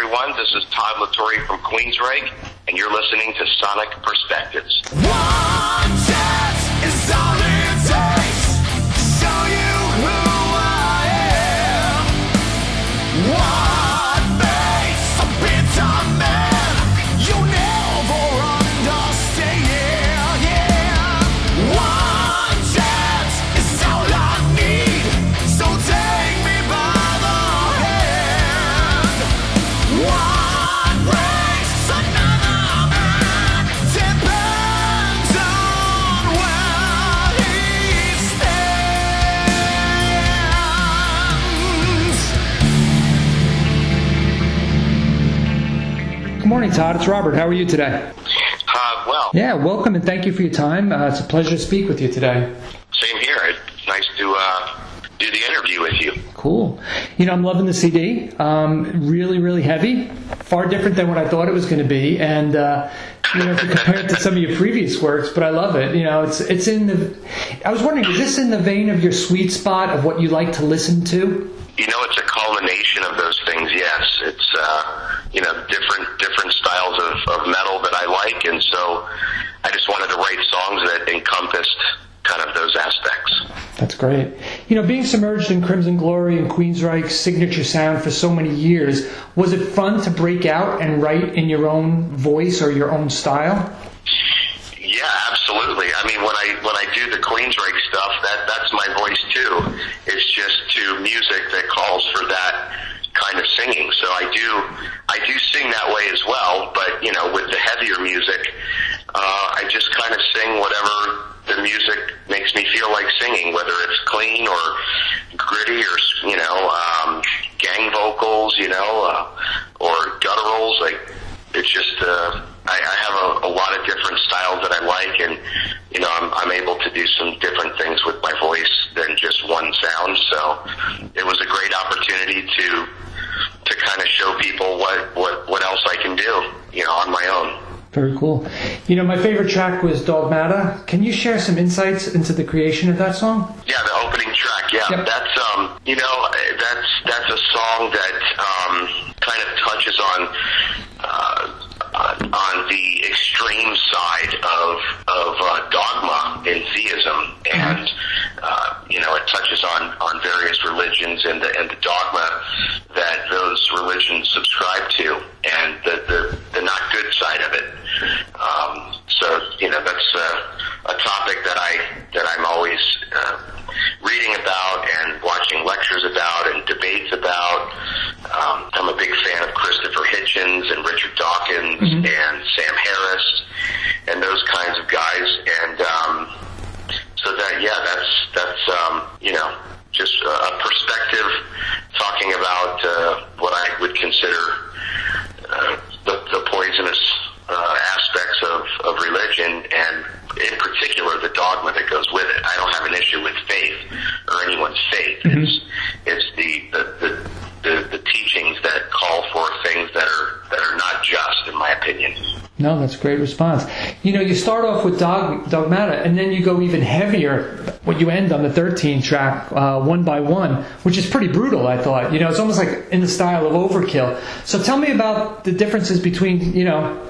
everyone. This is Todd La Torre from Queensryche, and you're listening to Sonic Perspectives. One chance is all it takes to show you who I am. One face, a bitter man, you'll never understand. Yeah. One chance is all I need, so take me by the hand. One race, another man, depends on where he stands. Good morning, Todd. It's Robert. How are you today? Well, Yeah, welcome and thank you for your time. It's a pleasure to speak with you today. same here. It's nice to do the interview with you. Cool. You know, I'm loving the CD. Really, really heavy. Far different than what I thought it was going to be. And, you know, if you compare it to some of your previous works, but I love it. You know, it's in the... I was wondering, is this in the vein of your sweet spot of what you like to listen to? You know, it's a culmination of those things, yes. It's, you know, different styles of metal that I like, and so I just wanted to write songs that encompassed kind of those aspects. That's great. You know, being submerged in Crimson Glory and Queensryche's signature sound for so many years, was it fun to break out and write in your own voice or your own style? Yeah, absolutely. I mean, when I do the Queensryche stuff, that's my voice too. It's just to music that calls for that kind of singing. So I do sing that way as well, but you know, with the heavier music, I just kind of sing whatever the music makes me feel like singing, whether it's clean or gritty or, you know, gang vocals, you know, or gutturals. Like, it's just, I have a lot of different styles that I like, and, you know, I'm able to do some different things with my voice than just one sound. So it was a great opportunity to kind of show people what else I can do, you know, on my own. Very cool. You know, my favorite track was Dogmata. Can you share some insights into the creation of that song? Yeah, the opening track. Yeah, Yep. That's you know, that's a song that kind of touches on the extreme side of dogma in theism, and you know, it touches on various religions and the dogma that those religions subscribe to, and the not good side of it. So you know, that's a topic that I'm always reading about and watching lectures about and debates about. I'm a big fan of Christopher Hitchens and Richard Dawkins and Sam Harris and those kinds of guys. And so that, yeah, that's you know, just a perspective talking about what I would consider the poisonous aspects of religion, and in particular the dogma that goes with it. I don't have an issue with faith or anyone's faith. It's the teachings that call for things that are not just, in my opinion. No, that's a great response. You know, you start off with Dogmata, and then you go even heavier when you end on the 13 track, One by One, which is pretty brutal, I thought. You know, it's almost like in the style of Overkill. So tell me about the differences between, you know,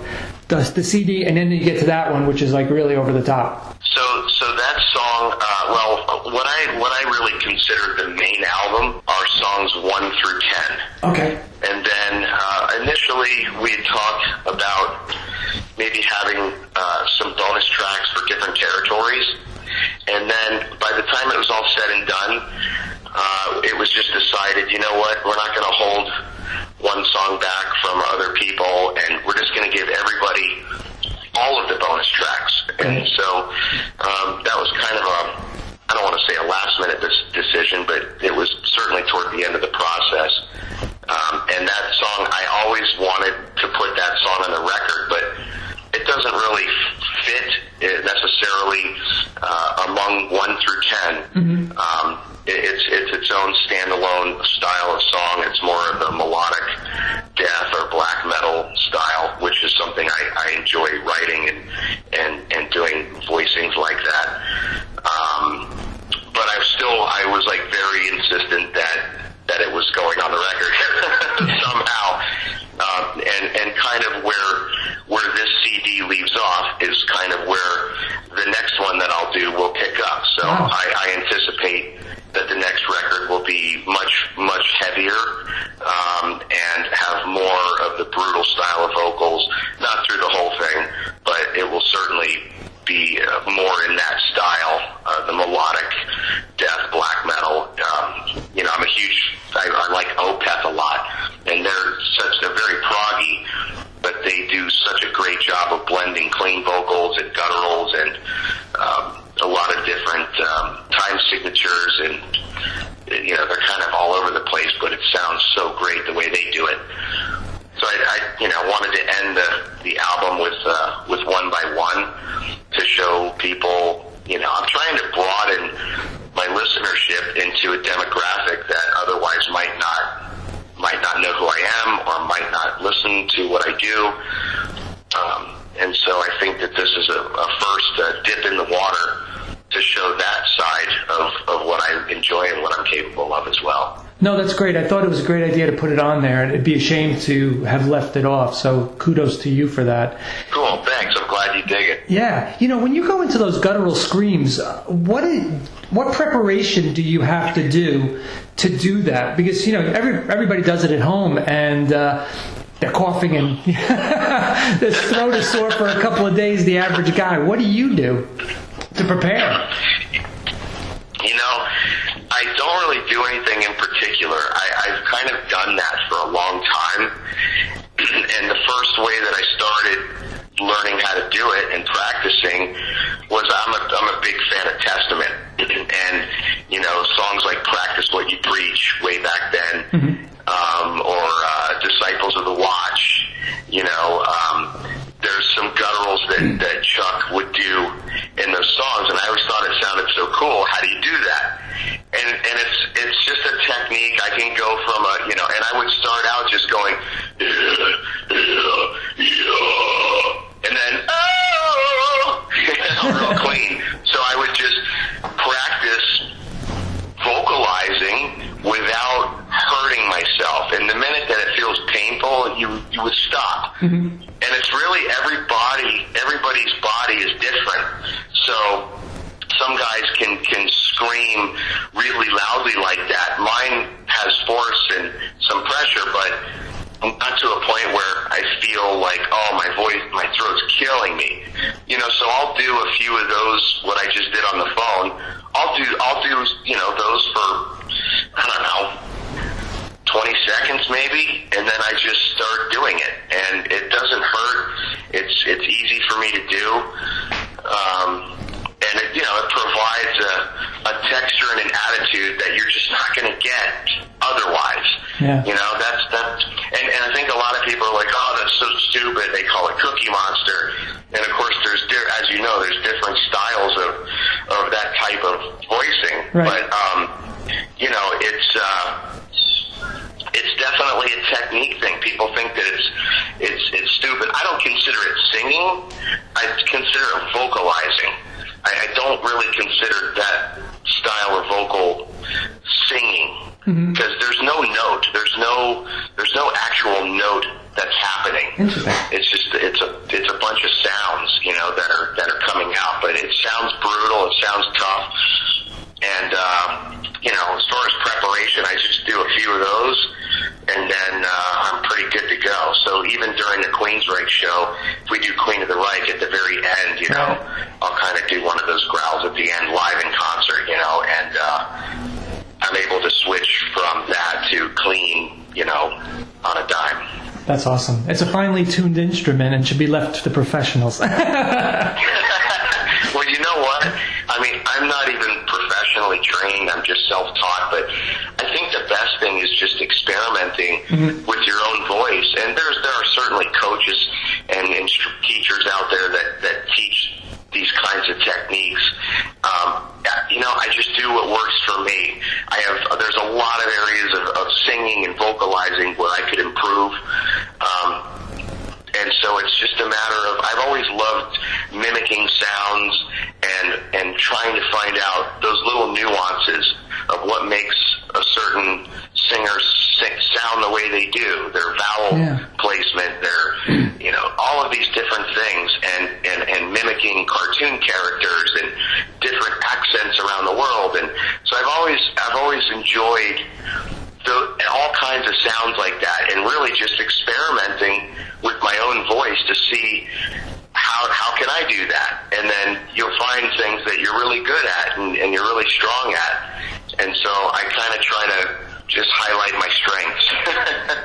the CD, and then you get to that one, which is like really over the top. So that song, well, what I really consider the main album are songs 1 through 10. Okay. And then initially we had talked about maybe having some bonus tracks for different territories. And then by the time it was all said and done, it was just decided, you know what, we're not going to hold one song back from other people, and we're just going to give everybody all of the bonus tracks. And so that was kind of I don't want to say a last-minute decision, but it was certainly toward the end of the process. And that song, I always wanted to put that song on the record, but it doesn't really fit necessarily among 1 through 10. It's its own standalone style of song. It's more of the melodic death or black metal style, which is something I enjoy writing and doing voicings like that. But I was like very insistent that that it was going on the record somehow. And kind of where this CD leaves off is kind of where the next one that I'll do will pick up. So Wow. I anticipate that the next record will be much heavier and have more of the brutal style of vocals, not through the whole thing, but it will certainly be more in that style, the melodic death black metal. I'm a huge, I like Opeth a lot, and they're very proggy, but they do such a great job of blending clean vocals and gutturals and a lot of different time signatures, and they're kind of all over the place, but it sounds so great the way they do it. So I wanted to end the album with One by One to show people, I'm trying to broaden my listenership into a demographic that otherwise might not know who I am or might not listen to what I do. And so I think that this is a first dip in the water to show that side of what I enjoy and what I'm capable of as well. No, that's great. I thought it was a great idea to put it on there, and it'd be a shame to have left it off. So kudos to you for that. Cool, thanks. I'm glad you dig it. Yeah, when you go into those guttural screams, what preparation do you have to do that? Because everybody does it at home, and they're coughing and their throat is sore for a couple of days. The average guy. What do you do to prepare? I don't really do anything in particular. I've kind of done that for a long time. And the first way that I started learning how to do it and practicing was I'm a big fan of Testament. And, songs like Practice What You Preach way back then, or Disciples of the Watch, there's some gutturals that Chuck would do in those songs, and I always thought it sounded so cool. How do you do that? And it's just a technique. I can go from and I would start out just going, and then, real clean. So I would just practice vocalizing without hurting myself. And the minute that it feels painful, you would stop. And it's really everybody's body is different. So some guys can scream really loudly like that. Mine has force and some pressure, but I'm not to a point where I feel like, my throat's killing me. So I'll do a few of those, what I just did on the phone. I'll do those for, 20 seconds maybe, and then I just start doing it. And it doesn't hurt. It's easy for me to do. And it provides a texture and an attitude that you're just not going to get otherwise. Yeah. That's and I think a lot of people are like, oh, that's so stupid. They call it Cookie Monster. And of course, there's different styles of that type of voicing. Right. But it's definitely a technique thing. People think that it's stupid. I don't consider it singing. I consider it vocalizing. I don't really consider that style of vocal singing, because there's no note. There's no actual note that's happening. Interesting. It's just it's a bunch of sounds, that are coming out. But it sounds brutal. It sounds tough. And as far as preparation, I just do a few of those, and then I'm pretty good to go. So even during the Queensryche show, if we do Queen of the Reich at the very end, I'll kind of do one of those growls at the end live in concert, and I'm able to switch from that to clean, on a dime. That's awesome. It's a finely tuned instrument and should be left to the professionals. Well, you know what? I mean, I'm not even professionally trained. I'm just self-taught. But I think the best thing is just experimenting with your own voice. And there are certainly coaches and teachers out there that teach these kinds of techniques. I just do what works for me. There's a lot of areas of singing and vocalizing where I could improve. And so it's just a matter of, I've always loved mimicking sounds and trying to find out those little nuances of what makes a certain singer the way they do, their vowel placement, their, you know, all of these different things, and mimicking cartoon characters and different accents around the world. And so I've always enjoyed all kinds of sounds like that, and really just experimenting with my own voice to see how can I do that. And then you'll find things that you're really good at and you're really strong at. And so I kind of try to just highlight my strengths.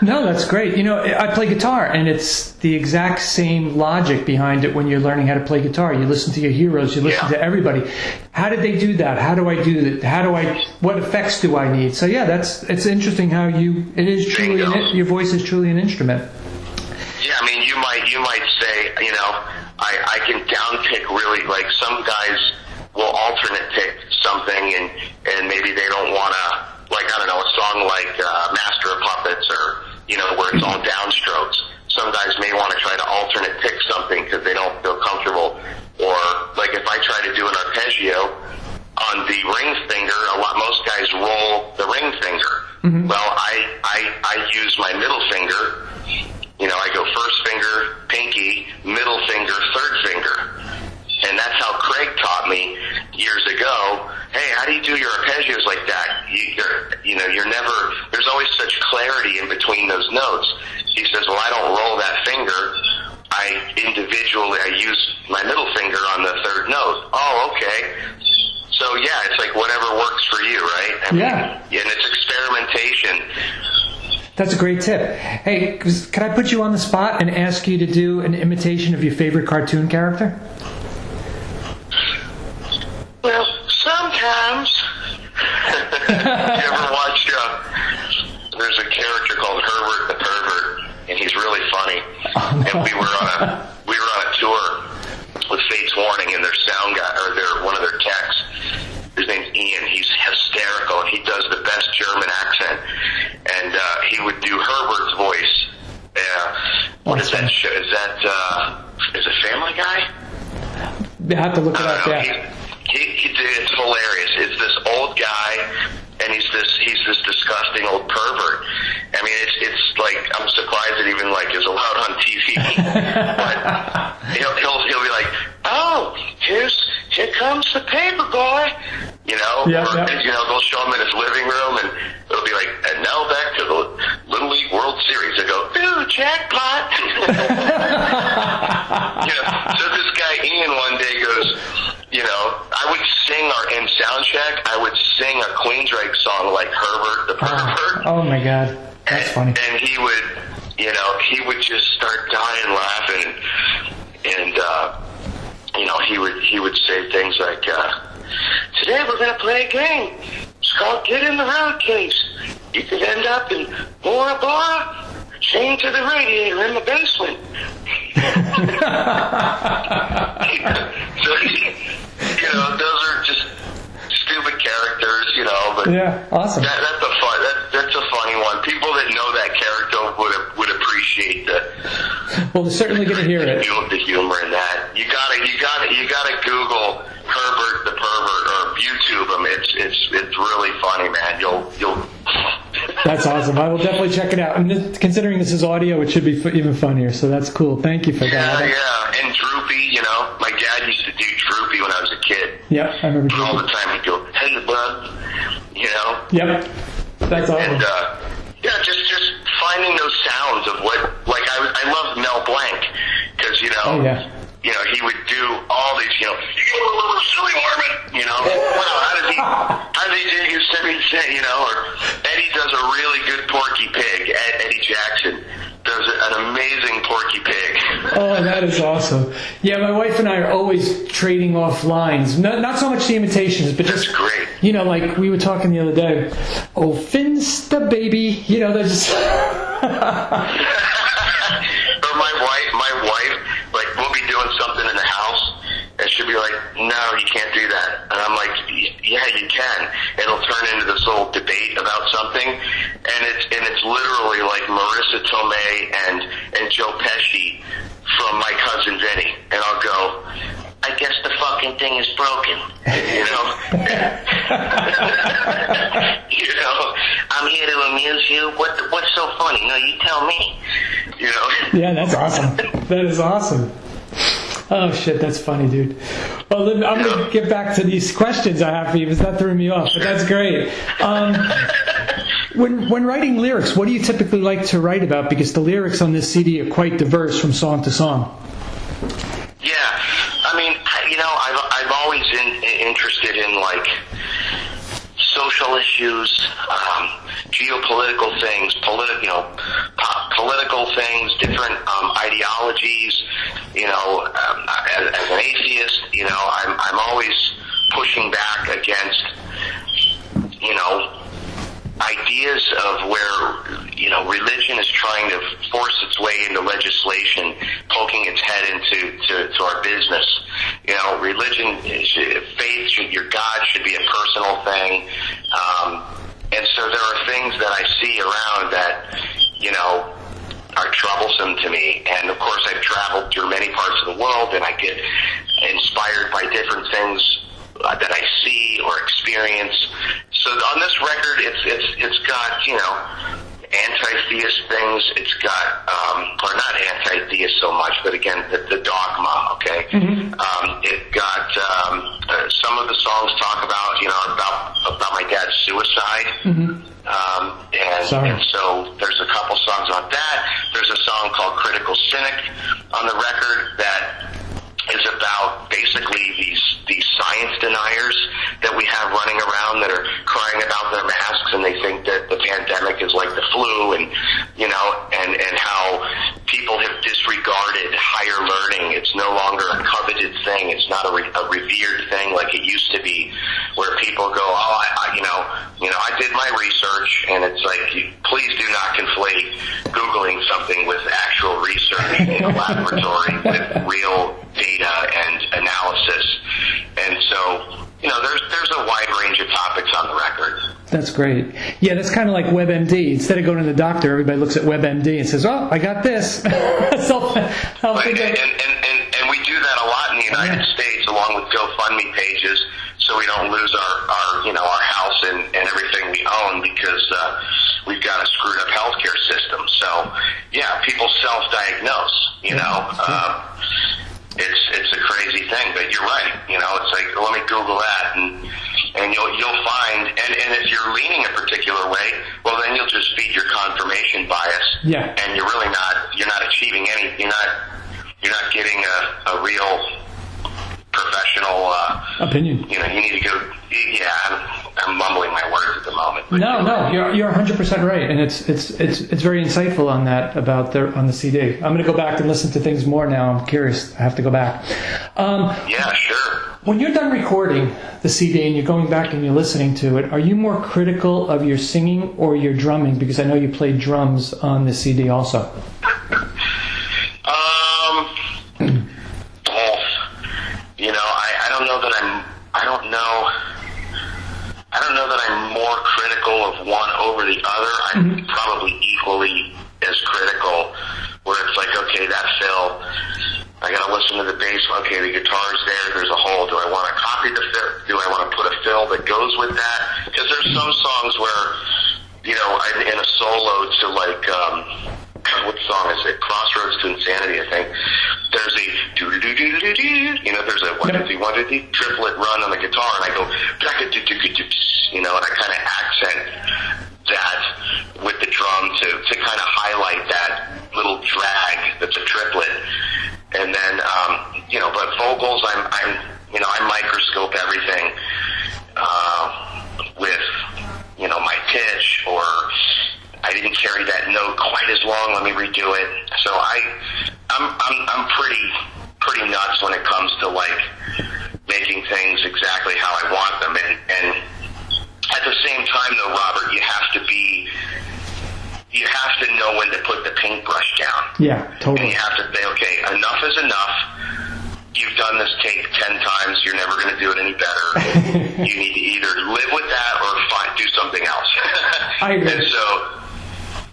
No, that's great. You know, I play guitar, and it's the exact same logic behind it when you're learning how to play guitar. You listen to your heroes, you listen to everybody. How did they do that? How do I do that? What effects do I need? So yeah, it's interesting how your voice is truly an instrument. Yeah, I mean, you might say, you know, I can downpick really, like some guys will alternate pick something and maybe they don't want to, like, I don't know, a song like Master of Puppets, or, you know, where it's all downstrokes. Some guys may want to try to alternate pick something because they don't feel comfortable. Or, like, if I try to do an arpeggio on the ring finger, most guys roll the ring finger. Mm-hmm. Well, I use my middle finger. You know, I go first finger, pinky, middle finger, third finger. And that's how Craig taught me years ago. Hey, how do you do your arpeggios like that? You're never, there's always such clarity in between those notes. He says, well, I don't roll that finger. I use my middle finger on the third note. Oh, okay. So yeah, it's like whatever works for you, right? I mean, and it's experimentation. That's a great tip. Hey, can I put you on the spot and ask you to do an imitation of your favorite cartoon character? Well, sometimes. You ever watch, there's a character called Herbert the Pervert, and he's really funny. Oh, no. And we were on a tour with Fates Warning, and their sound guy, or one of their techs, his name's Ian. He's hysterical, and he does the best German accent. And he would do Herbert's voice. What is that show? Is it Family Guy? You have to look it up. It's hilarious. It's this old guy, and he's this disgusting old pervert. I mean, it's like, I'm surprised it even like is allowed on TV. But he'll be like, oh, here comes the paper boy. You know, you know, they'll show him in his living room, and it'll be like, and now back to the Little League World Series. They go, ooh, jackpot. You know, so this guy Ian one day goes, you know, I would sing in sound check, I would sing a Queensryche song like Herbert the Pervert. Oh my God, that's funny. And he would just start dying laughing, and you know, he would say things like, today we're going to play a game. It's called Get in the Road Case. You could end up in Bora Bora, chained to the radiator in the basement. So, you know, those are just stupid characters, you know. But yeah, awesome. That's a funny one. People that know that character would appreciate that. Well, they're certainly going to hear it. The humor in that. You gotta Google Herbert the Pervert or YouTube him. It's really funny, man. You'll. That's awesome. I will definitely check it out. And considering this is audio, it should be even funnier. So that's cool. Thank you for that. Yeah. And Droopy, you know, my dad used to do Droopy when I was a kid. Yep, I remember Droopy. All the time he'd go, "Hey, bud," you know. Yep. That's awesome. And just finding those sounds of what, like I love Mel Blanc because you know. Oh, yeah. You know, he would do all these, you know, silly Mormon, you know, wow, how does he do Yosemite, you know, or Eddie does a really good Porky Pig. Eddie Jackson does an amazing Porky Pig. Oh, that is awesome. Yeah, my wife and I are always trading off lines. Not so much the imitations, but just, great. You know, like we were talking the other day, oh, Finsta baby, you know, they're just... Or my wife, like, we'll be doing something in the house, and she'll be like, no, you can't do that. And I'm like, yeah, you can. It'll turn into this little debate about something, and it's literally like Marissa Tomei and Joe Pesci from My Cousin Vinny. And I'll go, I guess the fucking thing is broken, you know? You know, I'm here to amuse use you? What's so funny? No, you tell me. You know? Yeah, that's awesome. That is awesome. Oh shit, that's funny, dude. Well, I'm gonna get back to these questions I have for you because that threw me off. But that's great. When writing lyrics, what do you typically like to write about? Because the lyrics on this CD are quite diverse from song to song. Yeah, I mean, you know, I've always been interested in like social issues, geopolitical things, political things, different ideologies. You know, as an atheist, you know, I'm always pushing back against, you know, ideas of where, you know, religion is trying to force its way into legislation, poking its head into our business. You know, religion, faith, your God should be a personal thing. And so there are things that I see around that, you know, are troublesome to me. And of course I've traveled through many parts of the world and I get inspired by different things that I see or experience. So on this record, it's got, you know, anti-theist things. It's got, or not anti-theist so much, but again, the dogma, okay? Mm-hmm. It got, some of the songs talk about, you know, about my dad's suicide. Mm-hmm. And so there's a couple songs on that. There's a song called Critical Cynic on the record that is about basically these science deniers that we have running around that are crying about their masks and they think that the pandemic is like the flu and, you know, and how people have disregarded higher learning. It's no longer a coveted thing. It's not a revered thing like it used to be where people go, oh, I did my research, and it's like, please do not conflate Googling something with actual research in a laboratory with real data and analysis. And so, you know, there's a wide range of topics on the record. That's great. Yeah, that's kind of like WebMD. Instead of going to the doctor, everybody looks at WebMD and says, oh, I got this. And we do that a lot in the United States, along with GoFundMe pages, so we don't lose our house and everything we own because we've got a screwed up healthcare system. So, yeah, people self-diagnose, you know. It's a crazy thing, but you're right. You know, it's like, let me Google that, and you'll find, and if you're leaning a particular way, well, then you'll just feed your confirmation bias. Yeah. And you're not achieving you're not getting a real professional opinion. You know, you need to go. Yeah, I'm mumbling my words at the moment. No, you're 100% right, and it's very insightful on that on the CD. I'm going to go back and listen to things more now. I'm curious. I have to go back. Yeah, sure. When you're done recording the CD and you're going back and you're listening to it, are you more critical of your singing or your drumming? Because I know you played drums on the CD also. Both. You know, I don't know that I'm more critical of one over the other. I'm probably equally as critical, where it's like, okay, that fill, I gotta listen to the bass, okay, the guitar's there's a hole, do I want to copy the fill, do I want to put a fill that goes with that? Because there's some songs where, you know, I'm in a solo to like, what song is it? Crossroads to Insanity, I think. There's a you know, there's a 1-2-1-2 triplet run on the guitar, and I go, you know, and I kind of accent that with the drum to kind of highlight that little drag that's a triplet. And then, you know, but vocals, I microscope everything with, you know, my pitch, or I didn't carry that note quite as long, let me redo it. So I'm pretty nuts when it comes to like making things exactly how I want them. And at the same time though, Robert, you have to know when to put the paintbrush down. Yeah, totally. And you have to say, okay, enough is enough. You've done this take 10 times. You're never going to do it any better. You need to either live with that or do something else. I agree. And so,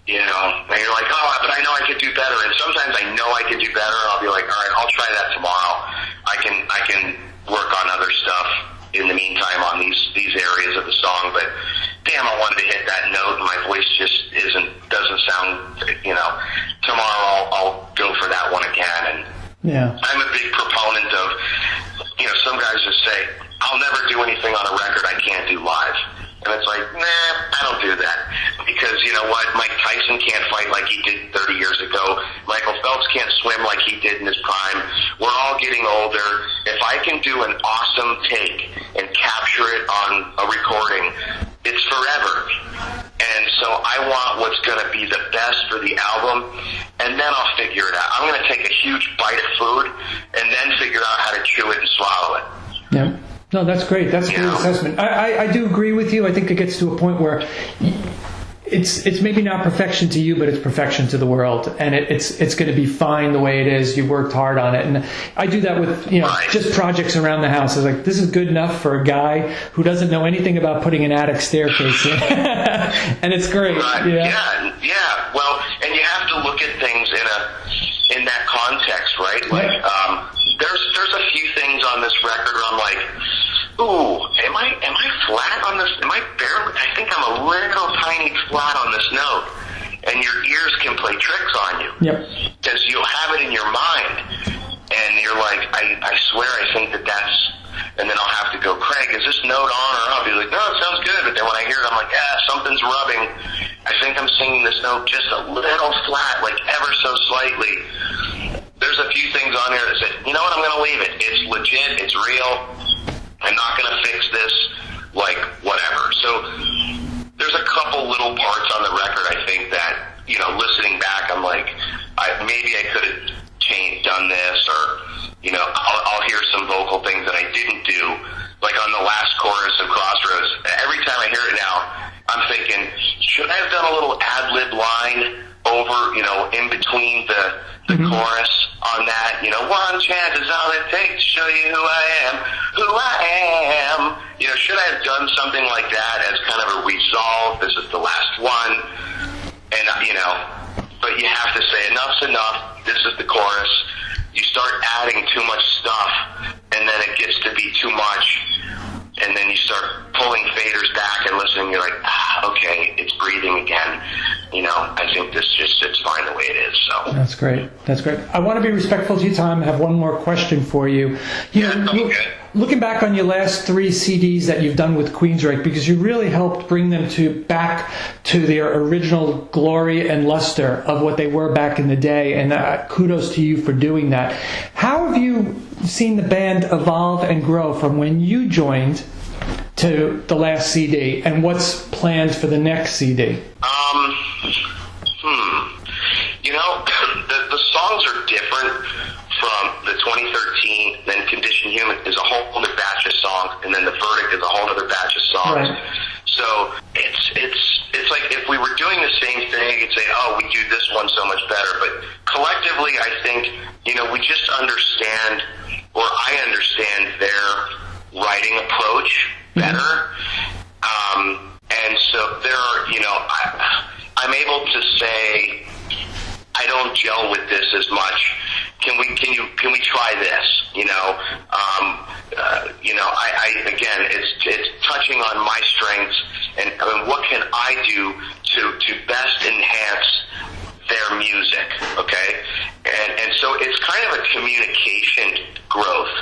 you know, and you're like, oh, but I know I could do better. And sometimes I know I could do better, and I'll be like, all right, I'll try that tomorrow. I can work on other stuff in the meantime on these areas of the song, but damn, I wanted to hit that note, and my voice just doesn't sound, tomorrow I'll go for that one again. And yeah, I'm a big proponent of, some guys just say, I'll never do anything on a record I can't do live. And it's like, nah, I don't do that. Because you know what? Mike Tyson can't fight like he did 30 years ago. Michael Phelps can't swim like he did in his prime. We're all getting older. If I can do an awesome take and capture it on a recording, it's forever. And so I want what's going to be the best for the album, and then I'll figure it out. I'm going to take a huge bite of food and then figure out how to chew it and swallow it. Yeah. No, that's great. That's a great assessment. I do agree with you. I think it gets to a point where it's maybe not perfection to you, but it's perfection to the world, and it's going to be fine the way it is. You worked hard on it, and I do that with just projects around the house. It's like, this is good enough for a guy who doesn't know anything about putting an attic staircase in, and it's great. Right. Yeah. Well, and you have to look at things in that context, right? Like, there's a few things on this record where I'm like, ooh, am I flat on this? I think I'm a little tiny flat on this note. And your ears can play tricks on you. Yep. Because you'll have it in your mind. And you're like, I swear I think that's, and then I'll have to go, Craig, is this note on or off? You're like, no, it sounds good. But then when I hear it, I'm like, something's rubbing. I think I'm singing this note just a little flat, like ever so slightly. There's a few things on here that say, you know what, I'm going to leave it. It's legit. It's real. I'm not going to fix this, like, whatever. So there's a couple little parts on the record, I think, that, listening back, I'm like, maybe I could have done this, or, I'll hear some vocal things that I didn't do. Like on the last chorus of Crossroads, every time I hear it now, I'm thinking, should I have done a little ad-lib line over, in between the chorus on that, one chance is all it takes to show you who I am. Should I have done something like that as kind of a resolve? This is the last one. And, but you have to say enough's enough. This is the chorus. You start adding too much stuff, and then it gets to be too much. And then you start pulling faders back and listening. You're like, okay, it's breathing again. I think this just sits fine the way it is. So that's great. I want to be respectful to your time. I have one more question for you. Looking back on your last 3 CDs that you've done with Queensryche, because you really helped bring them back to their original glory and luster of what they were back in the day, and kudos to you for doing that. How have you seen the band evolve and grow from when you joined to the last CD, and what's planned for the next CD? The songs are different from the 2013, then Condition Human is a whole other batch of songs, and then The Verdict is a whole other batch of songs. Right. So it's like if we were doing the same thing, you'd say, we do this one so much better. But collectively, I think, we just understand, or I understand their writing approach better. And so there are, I'm able to say, I don't gel with this as much. Can we try this? Again, it's touching on my strengths, and what can I do to best enhance their music? Okay, and so it's kind of a communication growth,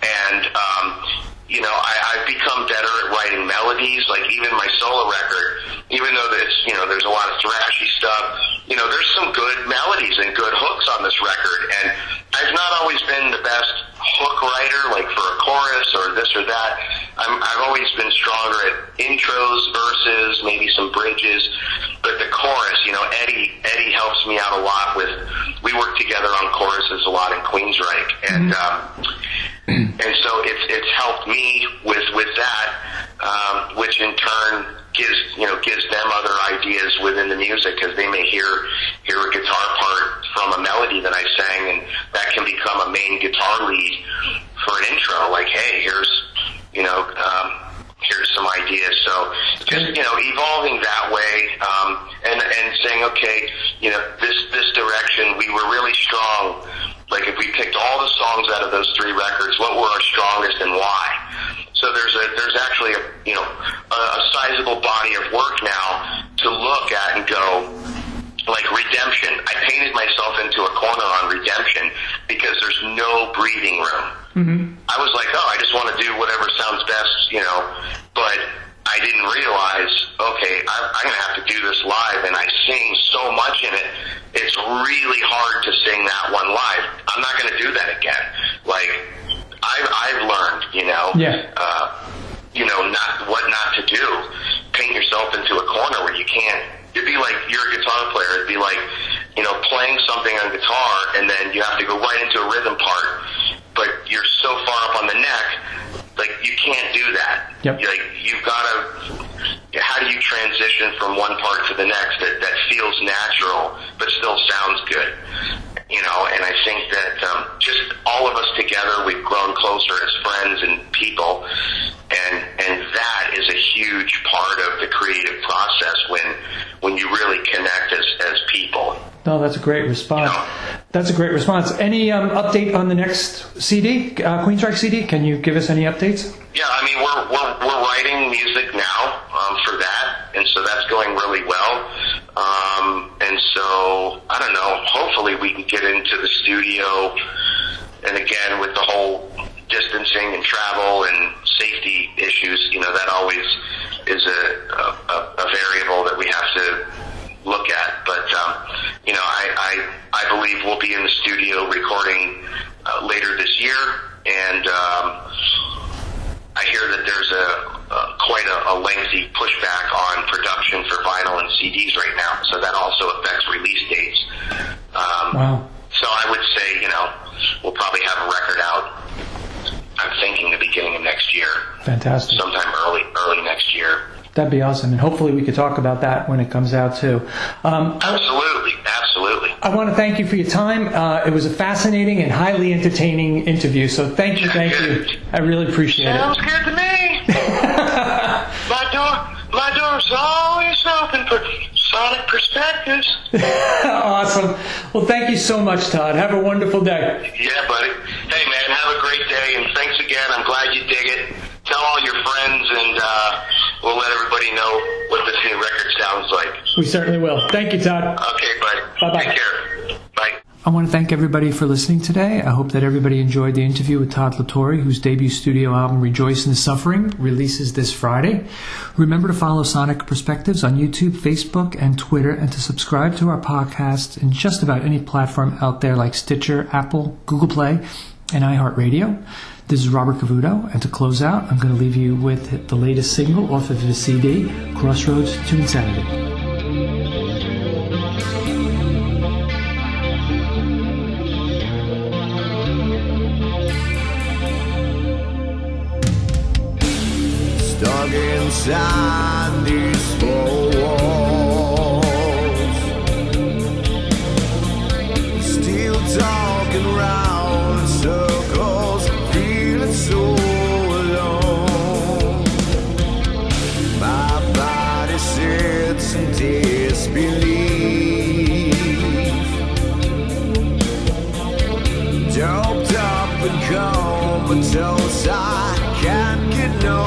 and I've become better at writing melodies. Like even my solo record, even though there's a lot of thrashy stuff, there's some good melodies and good hooks on this record. And I've not always been the best hook writer, like for a chorus or this or that. I've always been stronger at intros, verses, maybe some bridges. But the chorus, Eddie helps me out a lot with. We work together on choruses a lot in Queensryche, and so it's helped me with that, which in turn gives them other ideas within the music, because they may hear a guitar part from a melody that I sang, and that can become a main guitar lead for an intro. Like, hey, here's some ideas. So just evolving that way, and saying, okay, this direction, we were really strong. Like if we picked all the songs out of those 3 records, what were our strongest and why? So there's actually a sizable body of work now to look at and go, like Redemption. I painted myself into a corner on Redemption because there's no breathing room. Mm-hmm. I was like, I just want to do whatever sounds best, but I didn't realize, okay, I'm going to have to do this live, and I sing so much in it, it's really hard to sing that one live. I'm not going to do that again. Like, I've learned, what not to do. Paint yourself into a corner where you can't. It'd be like you're a guitar player. It'd be like, playing something on guitar, and then you have to go right into a rhythm part, but you're so far up on the neck, like, you can't do that. Yep. Like, you've got to, how do you transition from one part to the next that feels natural, but still sounds good? And I think that just all of us together, we've grown closer as friends and people, and that is a huge part of the creative process when you really connect as people. No, that's a great response. That's a great response. Any update on the next CD, Queensryche CD? Can you give us any updates? Yeah, I mean, we're writing music now for that, and so that's going really well. And so, I don't know, hopefully we can get into the studio, and again, with the whole distancing and travel and safety issues, that always is a variable that we have to look at. But, I believe we'll be in the studio recording later this year, and I hear that there's quite a lengthy pushback on production for vinyl and CDs right now, so that also affects release dates. Wow. So I would say, we'll probably have a record out, I'm thinking, the beginning of next year. Fantastic. Sometime early next year. That'd be awesome, and hopefully we could talk about that when it comes out too. Absolutely. I want to thank you for your time. It was a fascinating and highly entertaining interview, so thank you. I really appreciate it. Sounds good to me. My door's always open for sonic perspectives. Awesome. Well, thank you so much, Todd. Have a wonderful day. Yeah, buddy. Hey, man, have a great day, and thanks again. I'm glad you dig it. Tell all your friends, and we'll let everybody know what this new record sounds like. We certainly will. Thank you, Todd. Okay, bud. Bye-bye. Take care. Bye. I want to thank everybody for listening today. I hope that everybody enjoyed the interview with Todd La Torre, whose debut studio album, Rejoice in the Suffering, releases this Friday. Remember to follow Sonic Perspectives on YouTube, Facebook, and Twitter, and to subscribe to our podcast in just about any platform out there like Stitcher, Apple, Google Play, and iHeartRadio. This is Robert Cavuto, and to close out, I'm going to leave you with the latest single off of his CD, Crossroads to Insanity. Stuck inside these four walls, still talking round in circles, feeling so alone. My body sits in disbelief, doped up and comatose. I can't get no